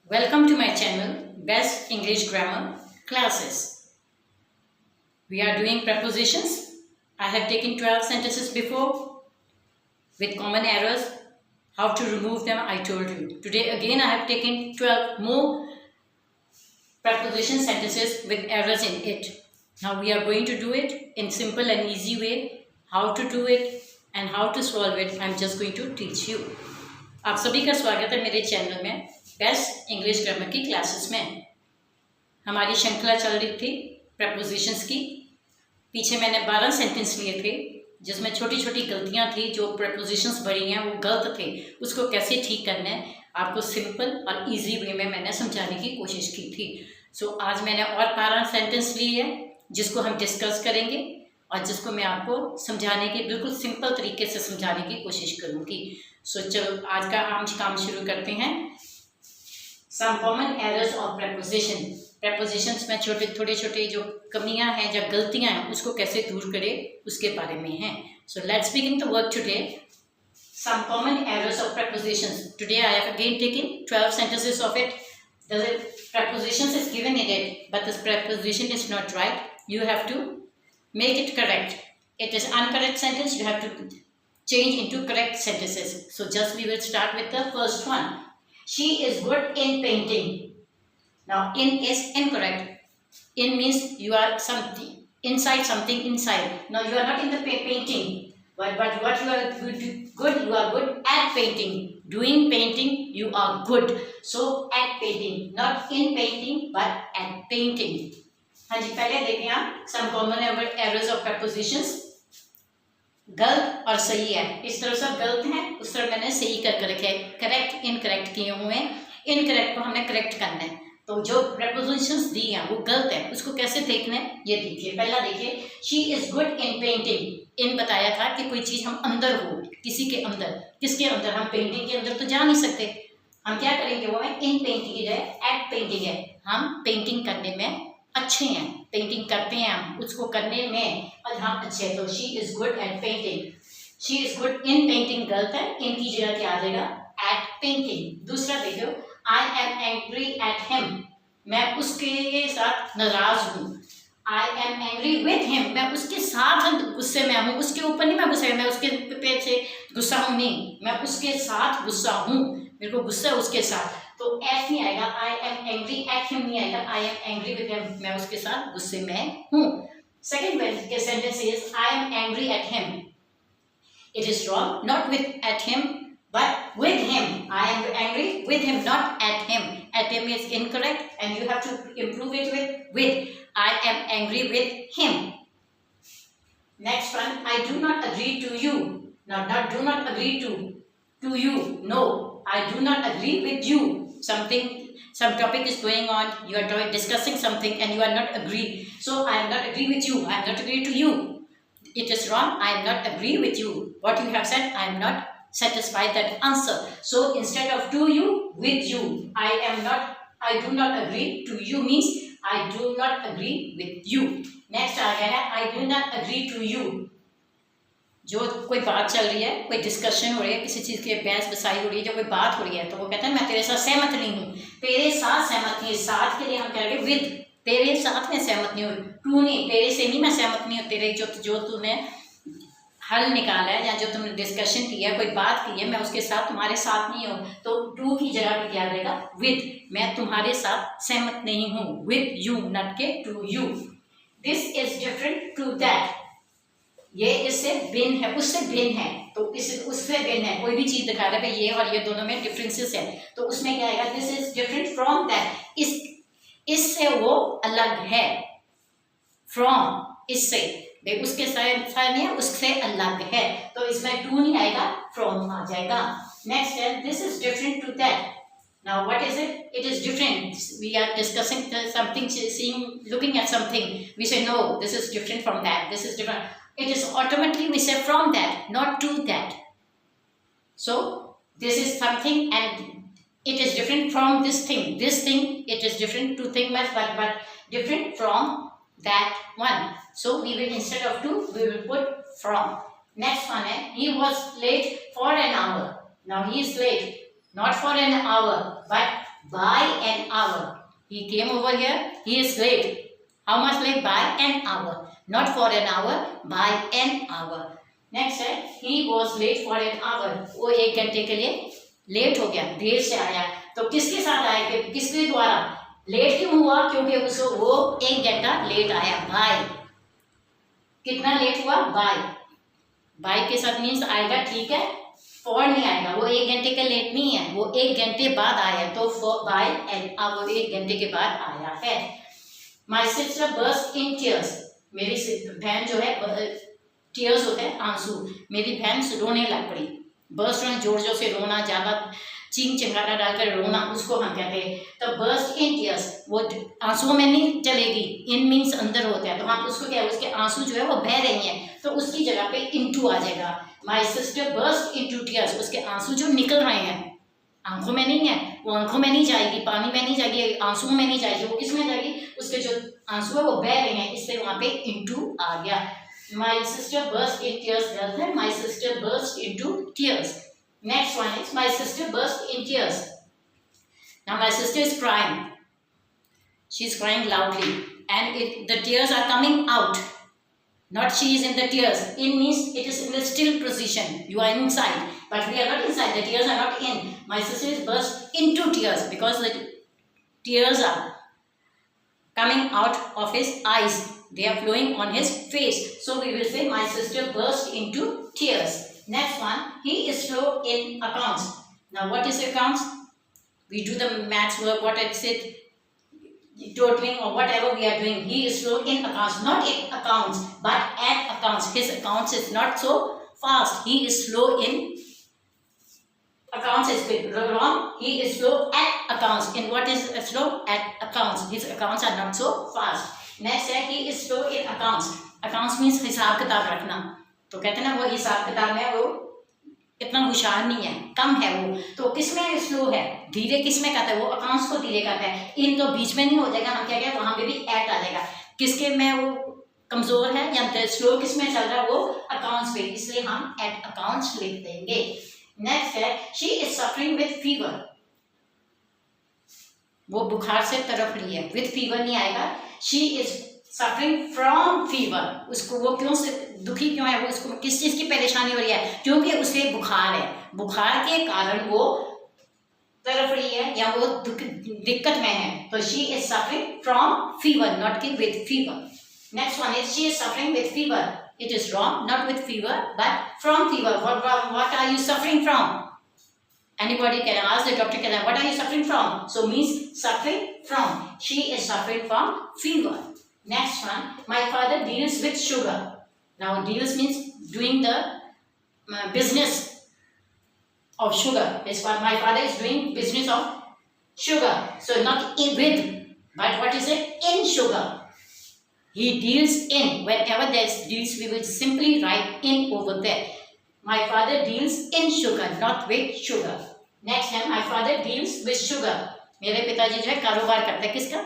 Welcome to my channel, Best English Grammar Classes. We are doing prepositions. I have taken 12 sentences before with common errors. How to remove them, I told you. Today again I have taken 12 more preposition sentences with errors in it. Now we are going to do it in simple and easy way. How to do it and how to solve it, I am just going to teach you. आप सभी का स्वागत है मेरे channel में best English grammar की classes में। हमारी श्रृंखला चल रही थी प्रपोजिशंस की। पीछे मैंने 12 सेंटेंस लिए थे जिसमें छोटी छोटी गलतियां थी, जो प्रपोजिशंस बड़ी हैं वो गलत थे, उसको कैसे ठीक करना है आपको सिंपल और इजी वे में मैंने समझाने की कोशिश की थी। सो आज मैंने और 12 सेंटेंस लिए हैं जिसको हम डिस्कस करेंगे और जिसको मैं आपको समझाने की बिल्कुल सिंपल तरीके से समझाने की कोशिश करूँगी। सो चलो आज का हम काम शुरू करते हैं। Some common errors of preposition. Prepositions में थोड़े छोटे जो कमियां हैं या गलतियां हैं उसको कैसे दूर करें उसके बारे में है। So let's begin the work today. Some common errors of prepositions. Today I have again taken 12 sentences of it. The prepositions is given in it, but this preposition is not right. You have to make it correct. It is incorrect sentence. You have to change into correct sentences. So just we will start with the first one. She is good in painting. Now in is incorrect. In means you are something inside, something inside. Now you are not in the painting, but what you are good, you are good at painting. Doing painting, you are good. So at painting, not in painting, but at painting. हाँ जी, पहले देखें आप some common errors of prepositions. गलत और सही है, इस तरफ सब गलत है, उस तरफ मैंने सही करके रखे है। करेक्ट इनकरेक्ट किए हुए हैं, इनकरेक्ट को हमने करेक्ट करना है। तो जो प्रपोजिशंस दी हैं वो गलत है, उसको कैसे देखना है ये देखिए। पहला देखिए, she is good in painting. इन बताया था कि कोई चीज हम अंदर हो, किसी के अंदर। किसके अंदर? हम पेंटिंग के अंदर तो जा नहीं सकते। हम क्या करेंगे, वो है इन पेंटिंग की जगह एट पेंटिंग है। हम पेंटिंग करने में अच्छे हैं, पेंटिंग करते हैं हम, उसको करने में और हम अच्छे हैं। तो she is good at painting. She is good in painting गलत है, इन की जगह क्या आ जाएगा? At painting. दूसरा देखो, I am angry at him. मैं उसके साथ नाराज हूँ। I am angry with him. मैं उसके साथ गुस्से में हूँ, उसके ऊपर नहीं मैं गुस्से में, मैं उसके पे से गुस्सा हूँ नहीं, मैं उसके साथ गुस्सा हूँ, मेरे को गुस्सा है उसके साथ। तो एट नहीं आएगा, आई एम एंग्री एट हिम नहीं आएगा, आई एम एंग्री विद हिम, मैं उसके साथ गुस्से में हूँ। Second sentence is I am angry at him. It is wrong, not with at him but with him. I am angry with him, not at him. At him is incorrect and you have to improve it with. I am angry with him. Next one, I do not agree to you. Now, not do not agree to you. No, I do not agree with you. Some topic is going on. You are discussing something and you are not agree. So I am not agree with you. I am not agree to you. It is wrong. I am not agree with you. What you have said, I am not satisfy that answer. So instead of to you, with you. I do not agree to you means I do not agree with you. Next आ गया है, I do not agree to you. जो कोई बात चल रही है, कोई discussion हो रही है, किसी चीज़ की बहस बसाई हो रही है, जो कोई बात हो रही है, तो वो कहते हैं मैं तेरे साथ सहमत नहीं हूँ। तेरे साथ सहमत नहीं है, साथ के लिए हम कह रहे हैं विद। तेरे साथ में सहमत नहीं हूँ, टू नहीं, तेरे से नहीं मैं सहमत नहीं हूँ। तेरे जो तूने हल निकाला है या जो तुमने डिस्कशन किया, कोई बात की है, मैं उसके साथ तुम्हारे साथ नहीं हूँ। तो टू की जगह पे क्या रहेगा? विद। मैं तुम्हारे साथ सहमत नहीं हूँ, विद यू, नॉट के to you. This is different to that. ये इससे भिन्न है, उससे भिन्न है, तो इस उससे भिन्न है। कोई भी चीज दिखा रहा है ये और ये दोनों में डिफरेंसेस है, तो उसमें क्या आएगा? This is different from that. इससे वो अलग है। फ्रॉम, इससे, उसके साथ नहीं है, उससे अलग है, तो इसमें टू नहीं आएगा, फ्रॉम आ जाएगा। नेक्स्ट है, this is different to that. Now what is it? It is different. We are discussing something, seeing, looking at something, we say no this is different from that, this is different. It is automatically we say from that, not to that. So this is something and it is different from this thing, it is different to thing, but different from that one. So we will, instead of to, we will put from. Next one है, he was late for an hour. Now he is late not for an hour but by an hour. He came over here, he is late. How much late? By an hour. Not for an hour, by an hour. Next है, he was late for an hour. वो 1 घंटे के लिए late हो गया, देर से आया. तो किसके साथ आया, किसके द्वारा लेट क्यों हुआ? क्योंकि उसको वो 1 घंटा लेट आया. बाय, कितना लेट हुआ? बाय. बाय के साथ मीन्स आएगा, ठीक है, फॉर नहीं आएगा. वो 1 घंटे का लेट नहीं है, वो 1 घंटे बाद आया. तो फॉर बाय एन आवर 1 घंटे के बाद आया है. My sister burst in tears. मेरी बहन जो है, टीयर्स होते हैं आंसू. मेरी बहन रोने लग पड़ी. बर्स्ट में जोर जोर से रोना, ज़्यादा चींग चिंगारा डालकर रोना, उसको हम कहते हैं. तो बर्स्ट इन टीयर्स, वो आंसुओं में नहीं चलेगी. इन मीन्स अंदर होता है, तो हम उसको क्या है, उसके आंसू जो है वो बह रही हैं, तो उसकी जगह पे इनटू आ जाएगा. My sister burst into tears. उसके आंसू जो निकल रहे हैं, आंखों में नहीं है, वो आंखों में नहीं जाएगी, पानी में नहीं जाएगी, आंसुओं में नहीं जाएगी, वो किस में जाएगी? उसके जो आंसू है वो बह रहे हैं, इसलिए वहाँ पे इनटू आ गया. My sister burst in tears. My sister burst into tears. Next one is my sister burst in tears. Now my sister is crying. She is crying loudly, and the tears are coming out. Not she is in the tears. In means it is in the still position. You are inside, but we are not inside. The tears are not in. My sister is burst into tears because the tears are coming out of his eyes. They are flowing on his face. So we will say my sister burst into tears. Next one, he is slow in accounts. Now what is accounts? We do the maths work, what I said, totaling or whatever we are doing. He is slow in accounts, not in accounts, but at accounts. His accounts is not so fast. He is slow in accounts is wrong. He is slow at accounts. In what is slow? At accounts. His accounts are not so fast. Next है, he is slow in accounts. Accounts means हिसाब किताब रखना. तो कहते हैं ना, वो हिसाब किताब में वो इतना होशियार नहीं है, कम है वो. तो किस में स्लो है? धीरे किस में कहता है? वो अकाउंट्स को धीरे कहता है. इन तो बीच में नहीं हो जाएगा, हम क्या कहें, वहां पे भी एट आ जाएगा. किसके में वो कमजोर है या स्लो किस में चल रहा है? वो अकाउंट्स पे, इसलिए हम एट अकाउंट्स लिख देंगे. नेक्स्ट है, she is suffering with fever. वो बुखार से तड़प रही है. विथ फीवर नहीं आएगा. She is suffering from fever. उसको वो क्यों से दुखी क्यों है? वो उसको किस चीज की परेशानी हो रही है? क्योंकि उसे बुखार है. बुखार के कारण वो तड़प रही है या वो दिक्कत में है. तो she is suffering from fever, not कि with fever. Next one is she is suffering with fever. It is wrong. Not with fever but from fever. What are you suffering from? Anybody can ask the doctor, what are you suffering from? So means suffering from. She is suffering from fever. Next one, my father deals with sugar. Now deals means doing the business of sugar. My father is doing business of sugar. So not with, but what is it? In sugar. He deals in. Whenever there's deals, we will simply write in over there. My father deals in sugar, not with sugar. Next है, my father deals with sugar. मेरे पिताजी जो है कारोबार करते हैं किसका?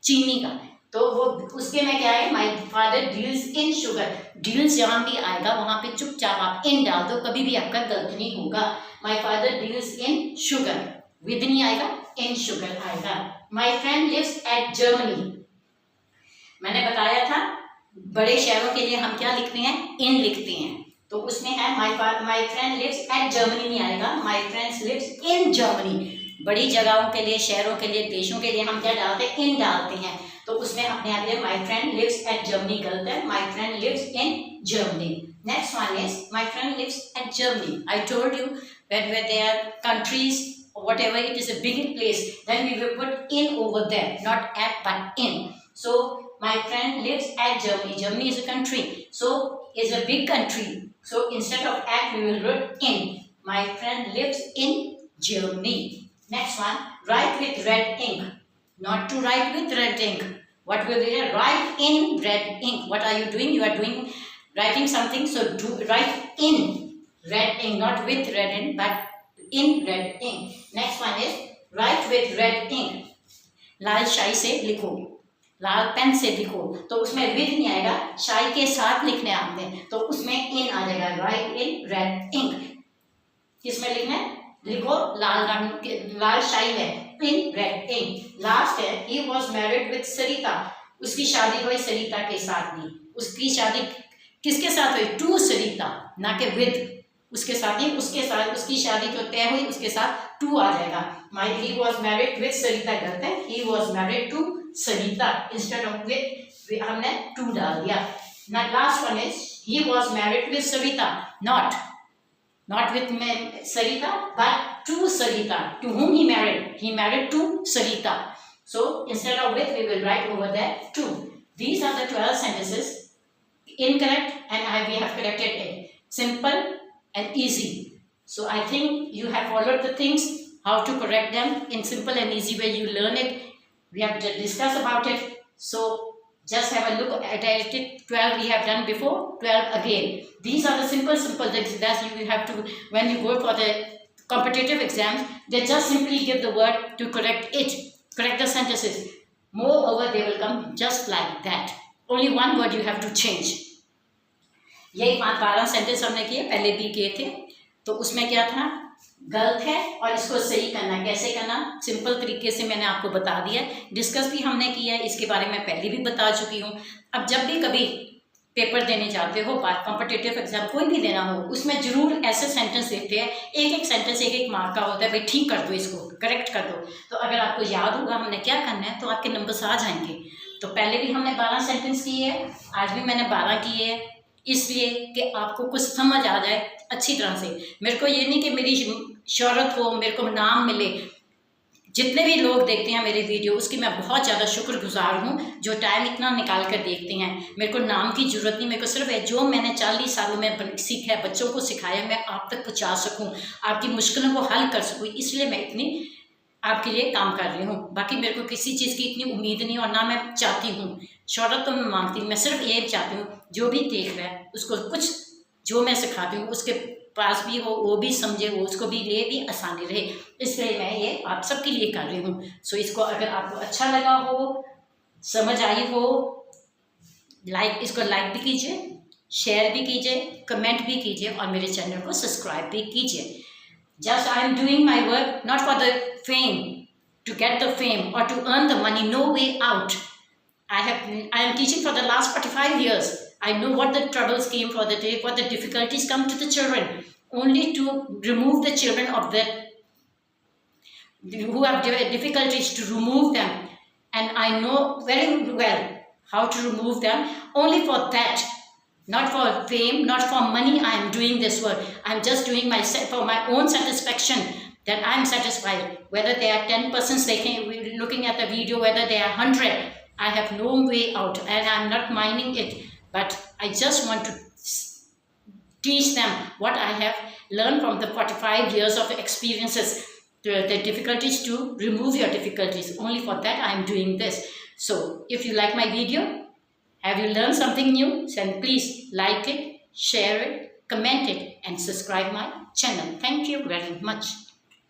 चीनी का. तो वो उसके में क्या है? My father deals in sugar. Deals जहाँ भी आएगा वहाँ पे चुपचाप आप in डाल दो, कभी भी आपका गलत नहीं होगा. My father deals in sugar. With नहीं आएगा, in sugar आएगा. My friend lives at Germany. मैंने बताया था बड़े शहरों के लिए हम क्या लिखते हैं? in लिखते हैं. तो उसमें है my friend lives at Germany नहीं आएगा. My friend lives in Germany. बड़ी जगहों के लिए, शहरों के लिए, देशों के लिए हम क्या डालते हैं? in डालते हैं. तो उसमें अपने आप लिए my friend lives at Germany गलत है. My friend lives in Germany. Next one is my friend lives at Germany. I told you when there are countries or whatever, it is a big place, then we will put in over there, not at but in. So my friend lives at Germany. Germany is a country, so is a big country. So instead of at, we will write in. My friend lives in Germany. Next one, write with red ink. Not to write with red ink. What will be there? Write in red ink. What are you doing? You are writing something. So write in red ink, not with red ink, but in red ink. Next one is write with red ink. लाल शाई से लिखो, लाल pen से लिखो. तो उसमें with नहीं आएगा, शाई के साथ लिखने आपने, तो उसमें इन आ जाएगा. Write in red ink. किसमें लिखना है? लिखो लाल रंग के, लाल शाइन है, इन रेड इन। लास्ट है ही वॉज मैरिड विथ सरिता, उसकी शादी हुई सरिता के साथ नहीं। उसकी शादी किसके साथ हुई? टू सरिता, ना के विद। उसके साथ नहीं, उसके साथ, उसकी शादी जो तय हुई उसके साथ टू आ जाएगा। My he was married with Sarita करते हैं, he was married to Sarita, instead of with हमने टू डाल दिया। ना last one is he was married with Sarita, not with Sarita, but to Sarita. To whom he married? He married to Sarita. So instead of with, we will write over there to. These are the 12 sentences. Incorrect, and we have corrected it. Simple and easy. So I think you have followed the things, how to correct them in simple and easy way. You learn it. We have discussed about it. So just have a look at it. 12 we have done before, 12 again. These are the simple things that you have to, when you go for the competitive exams, they just simply give the word to correct it, correct the sentences. Moreover, they will come just like that. Only one word you have to change. यही 12 sentence हमने किए, पहले भी किए थे। तो उसमें क्या था? गलत है और इसको सही करना। कैसे करना? सिंपल तरीके से मैंने आपको बता दिया, डिस्कस भी हमने किया है, इसके बारे में पहले भी बता चुकी हूँ। अब जब भी कभी पेपर देने जाते हो, कॉम्पिटिटिव एग्जाम कोई भी देना हो, उसमें जरूर ऐसे सेंटेंस देते हैं, एक सेंटेंस एक मार्क का होता है, भाई ठीक कर दो, इसको करेक्ट कर दो। तो अगर आपको याद होगा हमने क्या करना है तो आपके नंबर्स आ जाएंगे। तो पहले भी हमने 12 सेंटेंस किए हैं, आज भी मैंने 12 किए हैं, इसलिए कि आपको कुछ समझ आ जाए अच्छी तरह से। मेरे को ये नहीं कि मेरी शोहरत हो, मेरे को नाम मिले। जितने भी लोग देखते हैं मेरे वीडियो, उसकी मैं बहुत ज़्यादा शुक्रगुजार हूँ, जो टाइम इतना निकाल कर देखते हैं। मेरे को नाम की ज़रूरत नहीं, मेरे को सिर्फ है जो मैंने 40 सालों में सीखा है, बच्चों को सिखाया, मैं आप तक पहुँचा सकूँ, आपकी मुश्किलों को हल कर सकूँ, इसलिए मैं इतनी आपके लिए काम कर रही हूँ। बाकी मेरे को किसी चीज़ की इतनी उम्मीद नहीं और ना मैं चाहती हूँ शोहरत तो मैं मांगती हूँ। मैं सिर्फ ये चाहती हूँ जो भी देख रहा है उसको कुछ जो मैं सिखाती हूँ उसके पास भी हो, वो भी समझे, वो उसको भी लिए भी आसानी रहे, इसलिए मैं ये आप सबके लिए कर रही हूँ। सो इसको अगर आपको अच्छा लगा हो, समझ आई हो, इसको लाइक भी कीजिए, शेयर भी कीजिए, कमेंट भी कीजिए और मेरे चैनल को सब्सक्राइब भी कीजिए। Just I am doing my work not for the fame, to get the fame or to earn the money, no way out. I am teaching for the last 45 years. I know what the troubles came for the day, what the difficulties come to the children, only to remove the children of the who have difficulties, to remove them. And I know very well how to remove them. Only for that, not for fame, not for money, I am doing this work. I am just doing myself for my own satisfaction, that I am satisfied. Whether there are 10 persons looking at the video, whether there are 100, I have no way out and I am not minding it. But I just want to teach them what I have learned from the 45 years of experiences, the difficulties, to remove your difficulties. Only for that I am doing this. So if you like my video, have you learned something new? Then please like it, share it, comment it and subscribe my channel. Thank you very much.